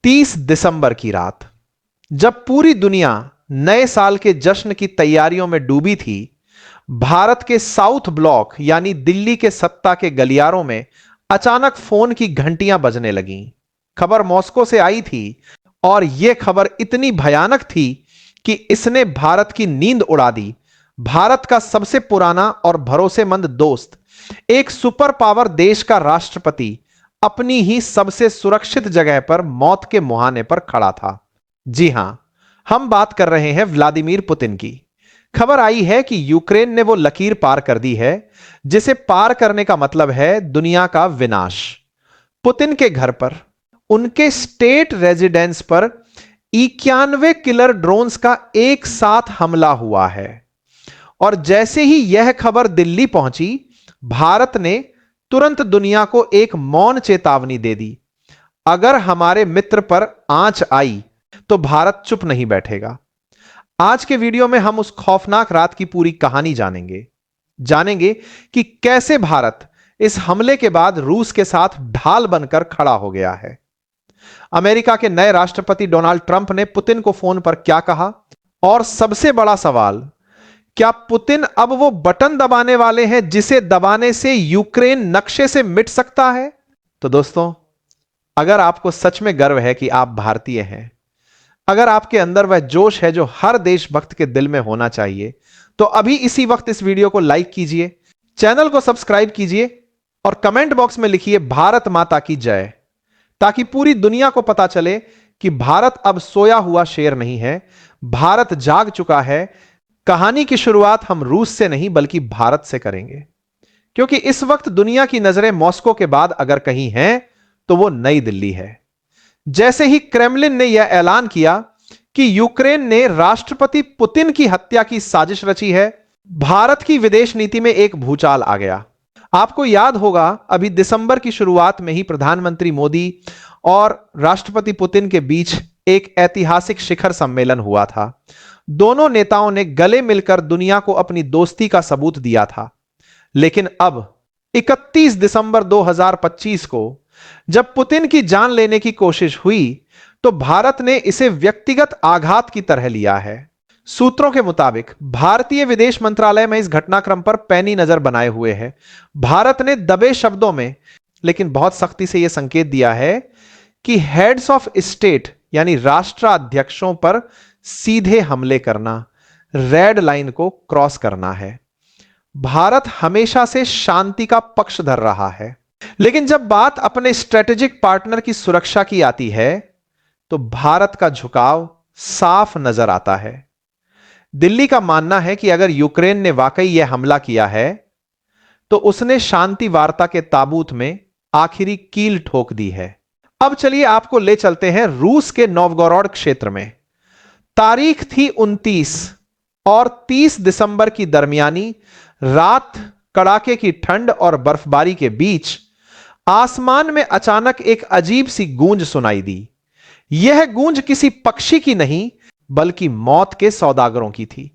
30 दिसंबर की रात, जब पूरी दुनिया नए साल के जश्न की तैयारियों में डूबी थी, भारत के साउथ ब्लॉक यानी दिल्ली के सत्ता के गलियारों में अचानक फोन की घंटियां बजने लगीं। खबर मॉस्को से आई थी और यह खबर इतनी भयानक थी कि इसने भारत की नींद उड़ा दी। भारत का सबसे पुराना और भरोसेमंद दोस्त, एक सुपर पावर देश का राष्ट्रपति, अपनी ही सबसे सुरक्षित जगह पर मौत के मुहाने पर खड़ा था। जी हां, हम बात कर रहे हैं व्लादिमीर पुतिन की। खबर आई है कि यूक्रेन ने वो लकीर पार कर दी है जिसे पार करने का मतलब है दुनिया का विनाश। पुतिन के घर पर, उनके स्टेट रेजिडेंस पर 91 किलर ड्रोन्स का एक साथ हमला हुआ है। और जैसे ही यह खबर दिल्ली पहुंची, भारत ने तुरंत दुनिया को एक मौन चेतावनी दे दी। अगर हमारे मित्र पर आंच आई तो भारत चुप नहीं बैठेगा। आज के वीडियो में हम उस खौफनाक रात की पूरी कहानी जानेंगे कि कैसे भारत इस हमले के बाद रूस के साथ ढाल बनकर खड़ा हो गया है। अमेरिका के नए राष्ट्रपति डोनाल्ड ट्रंप ने पुतिन को फोन पर क्या कहा, और सबसे बड़ा सवाल, क्या पुतिन अब वो बटन दबाने वाले हैं जिसे दबाने से यूक्रेन नक्शे से मिट सकता है? तो दोस्तों, अगर आपको सच में गर्व है कि आप भारतीय हैं, अगर आपके अंदर वह जोश है जो हर देशभक्त के दिल में होना चाहिए, तो अभी इसी वक्त इस वीडियो को लाइक कीजिए, चैनल को सब्सक्राइब कीजिए और कमेंट बॉक्स में लिखिए भारत माता की जय, ताकि पूरी दुनिया को पता चले कि भारत अब सोया हुआ शेर नहीं है, भारत जाग चुका है। कहानी की शुरुआत हम रूस से नहीं बल्कि भारत से करेंगे, क्योंकि इस वक्त दुनिया की नजरें मॉस्को के बाद अगर कहीं हैं तो वो नई दिल्ली है। जैसे ही क्रेमलिन ने यह ऐलान किया कि यूक्रेन ने राष्ट्रपति पुतिन की हत्या की साजिश रची है, भारत की विदेश नीति में एक भूचाल आ गया। आपको याद होगा, अभी दिसंबर की शुरुआत में ही प्रधानमंत्री मोदी और राष्ट्रपति पुतिन के बीच एक ऐतिहासिक शिखर सम्मेलन हुआ था। दोनों नेताओं ने गले मिलकर दुनिया को अपनी दोस्ती का सबूत दिया था। लेकिन अब 31 दिसंबर 2025 को जब पुतिन की जान लेने की कोशिश हुई, तो भारत ने इसे व्यक्तिगत आघात की तरह लिया है। सूत्रों के मुताबिक भारतीय विदेश मंत्रालय में इस घटनाक्रम पर पैनी नजर बनाए हुए है। भारत ने दबे शब्दों में लेकिन बहुत सख्ती से यह संकेत दिया है कि हेड्स ऑफ स्टेट यानी राष्ट्राध्यक्षों पर सीधे हमले करना, रेड लाइन को क्रॉस करना है। भारत हमेशा से शांति का पक्ष धर रहा है, लेकिन जब बात अपने स्ट्रेटेजिक पार्टनर की सुरक्षा की आती है तो भारत का झुकाव साफ नजर आता है। दिल्ली का मानना है कि अगर यूक्रेन ने वाकई यह हमला किया है तो उसने शांति वार्ता के ताबूत में आखिरी कील ठोक दी है। अब चलिए आपको ले चलते हैं रूस के नोवगोरोड क्षेत्र में। तारीख थी 29 और 30 दिसंबर की दरमियानी रात, कड़ाके की ठंड और बर्फबारी के बीच आसमान में अचानक एक अजीब सी गूंज सुनाई दी। यह गूंज किसी पक्षी की नहीं बल्कि मौत के सौदागरों की थी।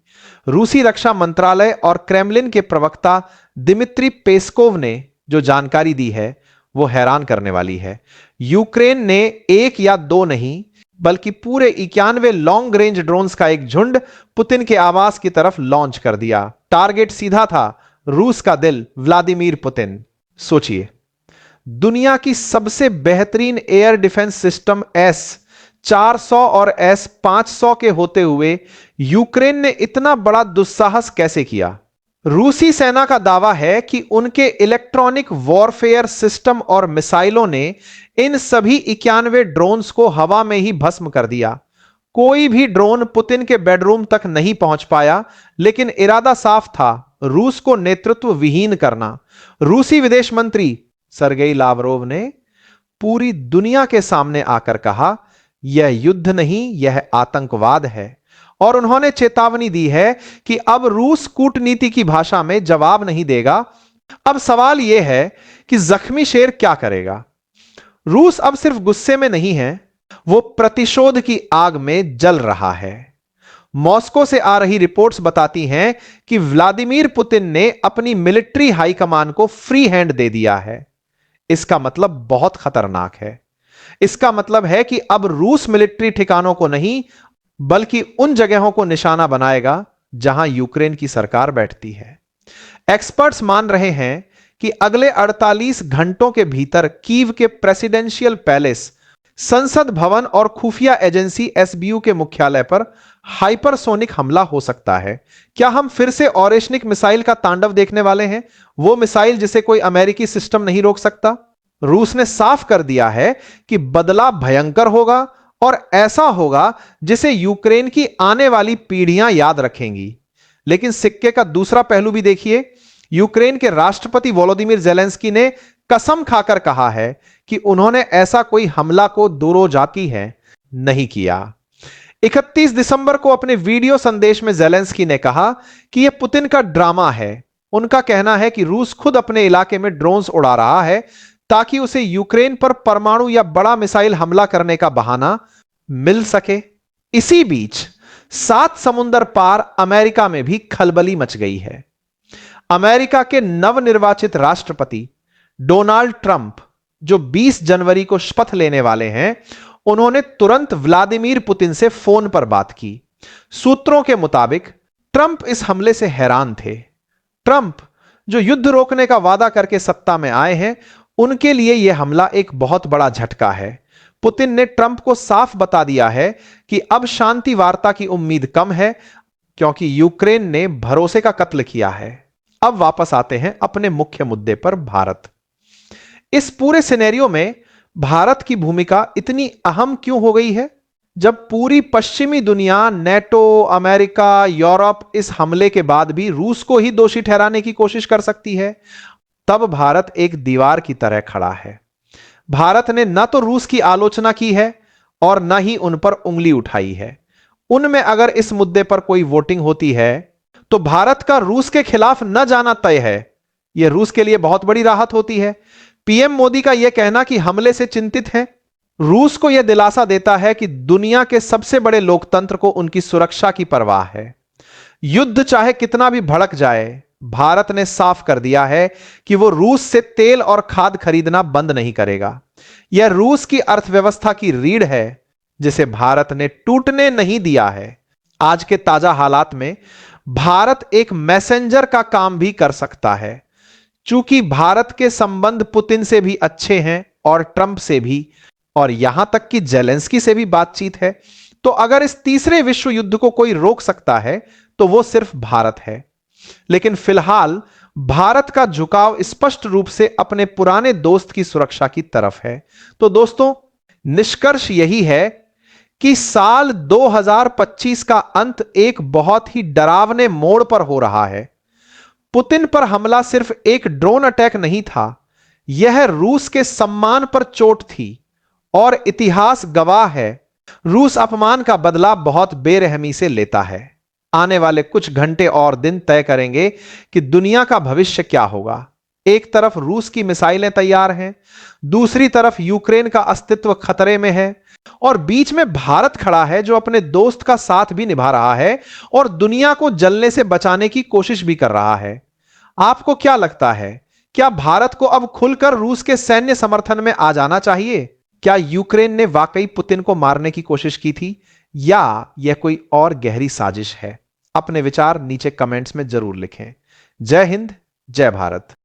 रूसी रक्षा मंत्रालय और क्रेमलिन के प्रवक्ता दिमित्री पेस्कोव ने जो जानकारी दी है वो हैरान करने वाली है। यूक्रेन ने एक या दो नहीं बल्कि पूरे 91 लॉन्ग रेंज ड्रोन्स का एक झुंड पुतिन के आवास की तरफ लॉन्च कर दिया। टारगेट सीधा था रूस का दिल, व्लादिमीर पुतिन। सोचिए, दुनिया की सबसे बेहतरीन एयर डिफेंस सिस्टम S-400 और S-500 के होते हुए यूक्रेन ने इतना बड़ा दुस्साहस कैसे किया? रूसी सेना का दावा है कि उनके इलेक्ट्रॉनिक वॉरफेयर सिस्टम और मिसाइलों ने इन सभी 91 ड्रोन्स को हवा में ही भस्म कर दिया। कोई भी ड्रोन पुतिन के बेडरूम तक नहीं पहुंच पाया, लेकिन इरादा साफ था, रूस को नेतृत्व विहीन करना। रूसी विदेश मंत्री सरगेई लावरोव ने पूरी दुनिया के सामने आकर कहा, यह युद्ध नहीं, यह आतंकवाद है। और उन्होंने चेतावनी दी है कि अब रूस कूटनीति की भाषा में जवाब नहीं देगा। अब सवाल यह है कि जख्मी शेर क्या करेगा? रूस अब सिर्फ गुस्से में नहीं है, वो प्रतिशोध की आग में जल रहा है। मॉस्को से आ रही रिपोर्ट्स बताती हैं कि व्लादिमीर पुतिन ने अपनी मिलिट्री हाईकमान को फ्री हैंड दे दिया है। इसका मतलब बहुत खतरनाक है। इसका मतलब है कि अब रूस मिलिट्री ठिकानों को नहीं बल्कि उन जगहों को निशाना बनाएगा जहां यूक्रेन की सरकार बैठती है। एक्सपर्ट्स मान रहे हैं कि अगले 48 घंटों के भीतर कीव के प्रेसिडेंशियल पैलेस, संसद भवन और खुफिया एजेंसी एसबीयू के मुख्यालय पर हाइपरसोनिक हमला हो सकता है। क्या हम फिर से ऑरेशनिक मिसाइल का तांडव देखने वाले हैं? वो मिसाइल जिसे कोई अमेरिकी सिस्टम नहीं रोक सकता। रूस ने साफ कर दिया है कि बदला भयंकर होगा और ऐसा होगा जिसे यूक्रेन की आने वाली पीढ़ियां याद रखेंगी। लेकिन सिक्के का दूसरा पहलू भी देखिए। यूक्रेन के राष्ट्रपति वोलोदिमीर जेलेंस्की ने कसम खाकर कहा है कि उन्होंने ऐसा कोई हमला को दूरोजाती है नहीं किया। 31 दिसंबर को अपने वीडियो संदेश में जेलेंस्की ने कहा कि यह पुतिन का ड्रामा है। उनका कहना है कि रूस खुद अपने इलाके में ड्रोन्स उड़ा रहा है ताकि उसे यूक्रेन पर परमाणु या बड़ा मिसाइल हमला करने का बहाना मिल सके। इसी बीच 7 समुंदर पार अमेरिका में भी खलबली मच गई है। अमेरिका के नवनिर्वाचित राष्ट्रपति डोनाल्ड ट्रंप, जो 20 जनवरी को शपथ लेने वाले हैं, उन्होंने तुरंत व्लादिमीर पुतिन से फोन पर बात की। सूत्रों के मुताबिक ट्रंप इस हमले से हैरान थे। ट्रंप, जो युद्ध रोकने का वादा करके सत्ता में आए हैं, उनके लिए यह हमला एक बहुत बड़ा झटका है। पुतिन ने ट्रंप को साफ बता दिया है कि अब शांति वार्ता की उम्मीद कम है क्योंकि यूक्रेन ने भरोसे का कत्ल किया है। अब वापस आते हैं अपने मुख्य मुद्दे पर, भारत। इस पूरे सिनेरियो में भारत की भूमिका इतनी अहम क्यों हो गई है? जब पूरी पश्चिमी दुनिया, नेटो, अमेरिका, यूरोप इस हमले के बाद भी रूस को ही दोषी ठहराने की कोशिश कर सकती है, तब भारत एक दीवार की तरह खड़ा है। भारत ने न तो रूस की आलोचना की है और न ही उन पर उंगली उठाई है। उनमें अगर इस मुद्दे पर कोई वोटिंग होती है तो भारत का रूस के खिलाफ न जाना तय है। यह रूस के लिए बहुत बड़ी राहत होती है। पीएम मोदी का यह कहना कि हमले से चिंतित है, रूस को यह दिलासा देता है कि दुनिया के सबसे बड़े लोकतंत्र को उनकी सुरक्षा की परवाह है। युद्ध चाहे कितना भी भड़क जाए, भारत ने साफ कर दिया है कि वो रूस से तेल और खाद खरीदना बंद नहीं करेगा। यह रूस की अर्थव्यवस्था की रीढ़ है जिसे भारत ने टूटने नहीं दिया है। आज के ताजा हालात में भारत एक मैसेंजर का काम भी कर सकता है। चूंकि भारत के संबंध पुतिन से भी अच्छे हैं और ट्रंप से भी, और यहां तक कि जेलेंस्की से भी बातचीत है, तो अगर इस तीसरे विश्व युद्ध को कोई रोक सकता है तो वो सिर्फ भारत है। लेकिन फिलहाल भारत का झुकाव स्पष्ट रूप से अपने पुराने दोस्त की सुरक्षा की तरफ है। तो दोस्तों, निष्कर्ष यही है कि साल 2025 का अंत एक बहुत ही डरावने मोड़ पर हो रहा है। पुतिन पर हमला सिर्फ एक ड्रोन अटैक नहीं था, यह रूस के सम्मान पर चोट थी और इतिहास गवाह है, रूस अपमान का बदला बहुत बेरहमी से लेता है। आने वाले कुछ घंटे और दिन तय करेंगे कि दुनिया का भविष्य क्या होगा। एक तरफ रूस की मिसाइलें तैयार हैं, दूसरी तरफ यूक्रेन का अस्तित्व खतरे में है, और बीच में भारत खड़ा है जो अपने दोस्त का साथ भी निभा रहा है और दुनिया को जलने से बचाने की कोशिश भी कर रहा है। आपको क्या लगता है, क्या भारत को अब खुलकर रूस के सैन्य समर्थन में आ जाना चाहिए? क्या यूक्रेन ने वाकई पुतिन को मारने की कोशिश की थी या यह कोई और गहरी साजिश है? अपने विचार नीचे कमेंट्स में जरूर लिखें। जय हिंद, जय भारत।